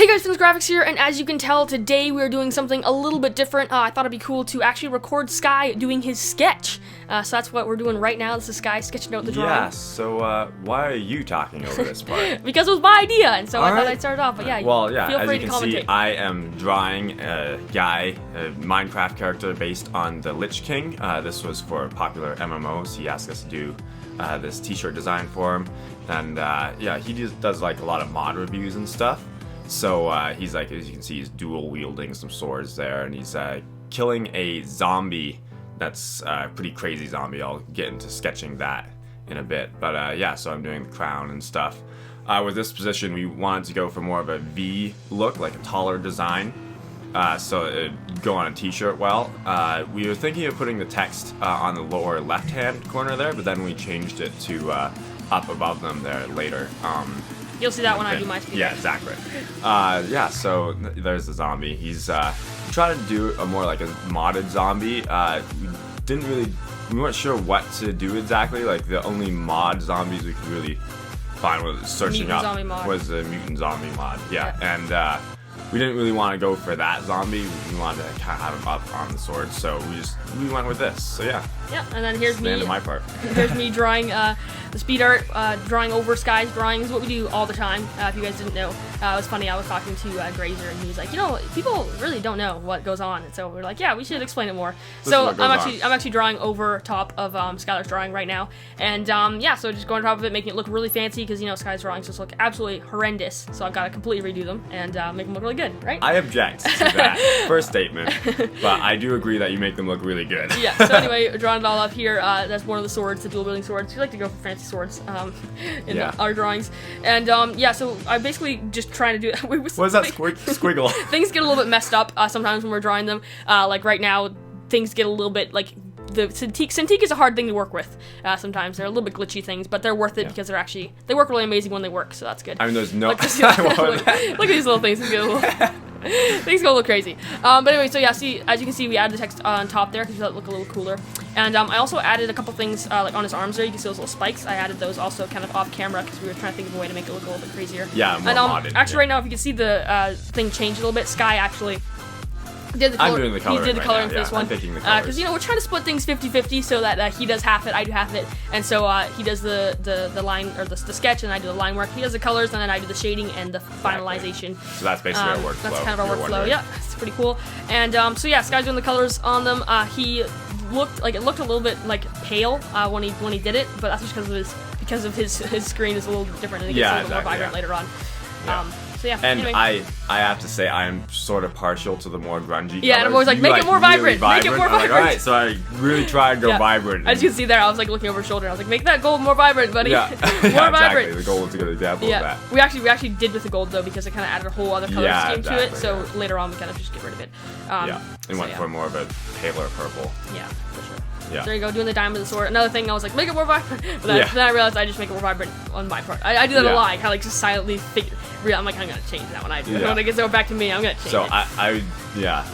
Hey guys, Finn's Graphics here, and as you can tell, today we're doing something a little bit different. I thought it'd be cool to actually record Sky doing his sketch. So that's what we're doing right now. This is Sky sketching out the drawing. Yeah, so why are you talking over this part? Because it was my idea, and so I thought I'd start it off, but yeah, well, yeah, feel free as you to can commentate. see, I am drawing a guy, a Minecraft character based on the Lich King. This was for PopularMMOS. He asked us to do this t-shirt design for him, and yeah, he just does like a lot of mod reviews and stuff. So he's like, as you can see, he's dual wielding some swords there, and he's killing a zombie that's a pretty crazy zombie. I'll get into sketching that in a bit. But yeah, so I'm doing the crown and stuff. With this position, we wanted to go for more of a V look, like a taller design. So it'd go on a t-shirt well. We were thinking of putting the text on the lower left-hand corner there, but then we changed it to up above them there later. You'll see that when I do my speed. Yeah, exactly. Yeah, so there's the zombie. He's trying to do a more like a modded zombie. We weren't sure what to do exactly. Like the only mod zombies we could really find was searching Mutant zombie mod. was the mutant zombie mod. Yeah, and we didn't really want to go for that zombie. We wanted to kind of have him up on the sword, so we went with this. So yeah. Yeah, and then here's the me. end of my part. Here's me drawing the SpeedART, drawing over Sky's drawings, what we do all the time. If you guys didn't know, it was funny. I was talking to Grazer, and he was like, you know, people really don't know what goes on, and so we're like, yeah, we should explain it more. So I'm actually drawing over top of Skylar's drawing right now, and yeah, so just going on top of it, making it look really fancy because you know Sky's drawings just look absolutely horrendous. So I've got to completely redo them and make them look really good, right? I object to that first statement, but I do agree that you make them look really good. Yeah. So anyway, drawing it all up here. That's one of the swords, the dual wielding swords. We like to go for fancy swords in our drawings, and yeah. So I'm basically just trying to do. What is that squiggle? Things get a little bit messed up sometimes when we're drawing them. Like right now, things get a little bit like. The Cintiq is a hard thing to work with. Sometimes they're a little bit glitchy things, but they're worth it because they work really amazing when they work. So that's good. I mean, there's no. Look at these little things. Things get a little. Things go a little crazy. But anyway, so yeah, see, as you can see, we added the text on top there because that look a little cooler. And I also added a couple things like on his arms there. You can see those little spikes. I added those also kind of off camera because we were trying to think of a way to make it look a little bit crazier. Yeah, more modded. Actually, right now, if you can see the thing change a little bit, Sky actually. Did the color, I'm doing the coloring. He did the coloring right for this one. Because you know we're trying to split things 50-50 so that he does half it, I do half it, and so he does the line or the sketch, and I do the line work. He does the colors, and then I do the shading and the finalization. So that's basically our workflow. That's kind of our workflow. Yeah, it's pretty cool. And so yeah, Sky's doing the colors on them. He looked like it looked a little bit like pale when he did it, but that's just because of his screen is a little different and it gets a little more vibrant later on. Yeah. So yeah, and anyway. I have to say I am sort of partial to the more grungy Yeah, colors. and I'm always like, make it more vibrant, make it more vibrant. Like, all right, so I really tried to go vibrant. As you can see there, I was like looking over his shoulder. I was like, make that gold more vibrant, buddy. Yeah, more vibrant. Exactly. The gold's a good example of that. We actually did with the gold though because it kind of added a whole other color scheme to it. So later on, we kind of just get rid of it. And went for more of a paler purple. Yeah, for sure. Yeah. So there you go, doing the diamond with the sword. Another thing, I was like, make it more vibrant. But then I realized I just make it more vibrant on my part. I do that a lot. I kind of like just silently think. I'm like, I'm gonna change that when I do it. When it gets over back to me, I'm gonna change it. So yeah.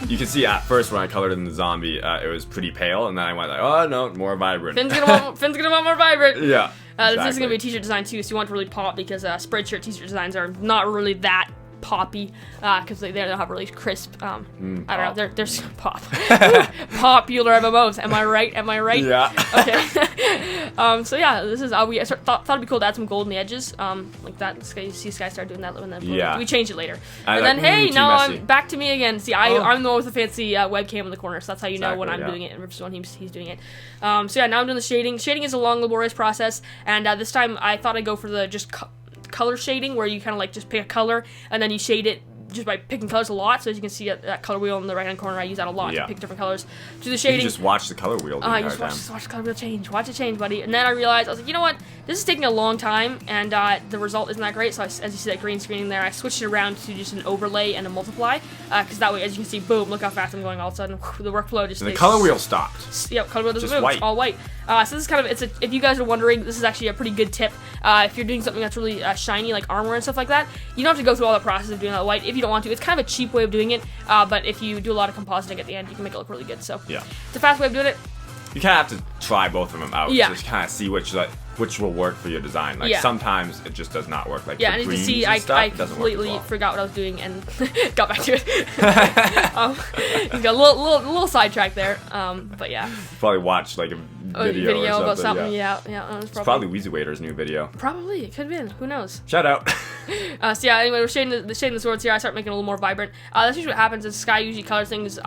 You can see at first when I colored in the zombie, it was pretty pale, and then I went like, oh no, more vibrant. Finn's gonna want more vibrant. Yeah. This is gonna be a t-shirt design too, so you want to really pop because spreadshirt t-shirt designs are not really that poppy because they don't have really crisp I don't know, they're pop PopularMMOS. Am I right? Yeah. Okay. So yeah, this is we thought it'd be cool to add some gold in the edges like that. You see Sky start doing that when we changed it later. And then hey, now I'm back to me again. See, I'm the one with the fancy webcam in the corner, so that's how you know when I'm doing it and Rip's when he's doing it. So yeah, now I'm doing the shading. Shading is a long, laborious process, and this time I thought I'd go for the just color shading where you kind of like just pick a color and then you shade it just by picking colors a lot. So as you can see that color wheel in the right hand corner, I use that a lot to pick different colors. Do the shading. You just watch the color wheel. You just watch the color wheel change. Watch it change, buddy. And then I realized I was like, you know what? This is taking a long time, and the result isn't that great. So as you see that green screen there, I switched it around to just an overlay and a multiply, because that way, as you can see, boom, look how fast I'm going. All of a sudden, the workflow just. And the color wheel stopped. Yep, color wheel doesn't move. White. It's all white. So this is kind of if you guys are wondering, this is actually a pretty good tip. If you're doing something that's really shiny, like armor and stuff like that, you don't have to go through all the process of doing that white if you don't want to. It's kind of a cheap way of doing it, but if you do a lot of compositing at the end, you can make it look really good. So yeah, it's a fast way of doing it. You kind of have to try both of them out. Yeah. Just kind of see which which will work for your design. Like sometimes it just does not work. Like and you can see I completely forgot what I was doing and got back to it. He's got a little sidetrack there. But yeah. Probably watched like a video or about something. Yeah. It's probably WheezyWaiter's new video. Probably, it could have been. Who knows? Shout out. So yeah, anyway, we're shading the swords here. I start making it a little more vibrant. That's usually what happens is Sky usually colors things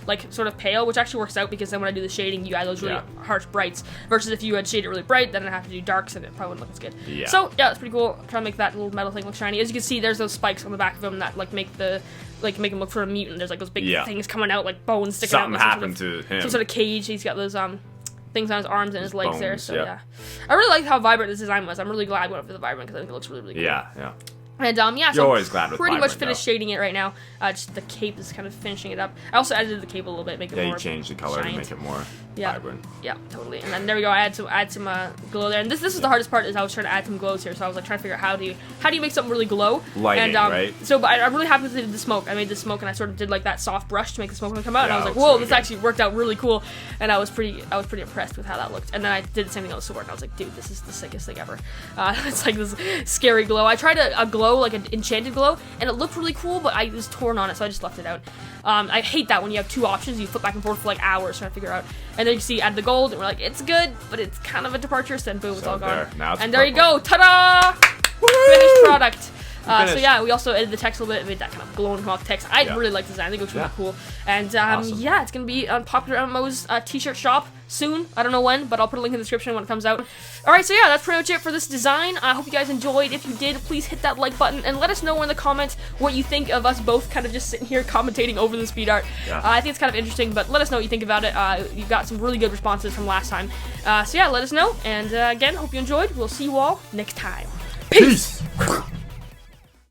like sort of pale, which actually works out because then when I do the shading, you add those really harsh brights. Versus if you had shaded really bright, then I have to do darks and it probably wouldn't look as good. Yeah. So yeah, it's pretty cool. I'm trying to make that little metal thing look shiny. As you can see, there's those spikes on the back of him that like make him look sort of mutant. There's like those big things coming out, like bones sticking out. Something happened to him. Some sort of cage. He's got those things on his arms and his legs bones, there. So yeah, I really like how vibrant this design was. I'm really glad I went for the vibrant because I think it looks really, really cool. Yeah. And You're so always glad with pretty vibrant, much finished shading it right now. Just the cape is kind of finishing it up. I also edited the cape a little bit, make it more. Yeah, you changed the color to make it more vibrant. Yeah, totally. And then there we go. I add some glow there. And this is the hardest part is I was trying to add some glows here. So I was like trying to figure out how do you make something really glow? Lighting, right? So, but I'm really happy with the smoke. I made the smoke and I sort of did like that soft brush to make the smoke come out. And I was like, whoa, this actually worked out really cool. And I was pretty impressed with how that looked. And then I did the same thing on the sword. And I was like, dude, this is the sickest thing ever. It's like this scary glow. I tried a glow, like an enchanted glow, and it looked really cool, but I was torn on it, so I just left it out. I hate that when you have two options, you flip back and forth for like hours trying to figure out. And then you see add the gold, and we're like, it's good, but it's kind of a departure, so then boom, it's all gone. And there you go, ta-da! Finished product. So yeah, we also edited the text a little bit, made that kind of glowing rock text. I really like the design. I think it looks really cool. And yeah, it's gonna be on PopularMMOS t-shirt shop soon. I don't know when, but I'll put a link in the description when it comes out. Alright, so yeah, that's pretty much it for this design. I hope you guys enjoyed. If you did, please hit that like button and let us know in the comments what you think of us both kind of just sitting here commentating over the speed art. I think it's kind of interesting, but let us know what you think about it. You got some really good responses from last time. So yeah, let us know. And again, hope you enjoyed. We'll see you all next time. Peace!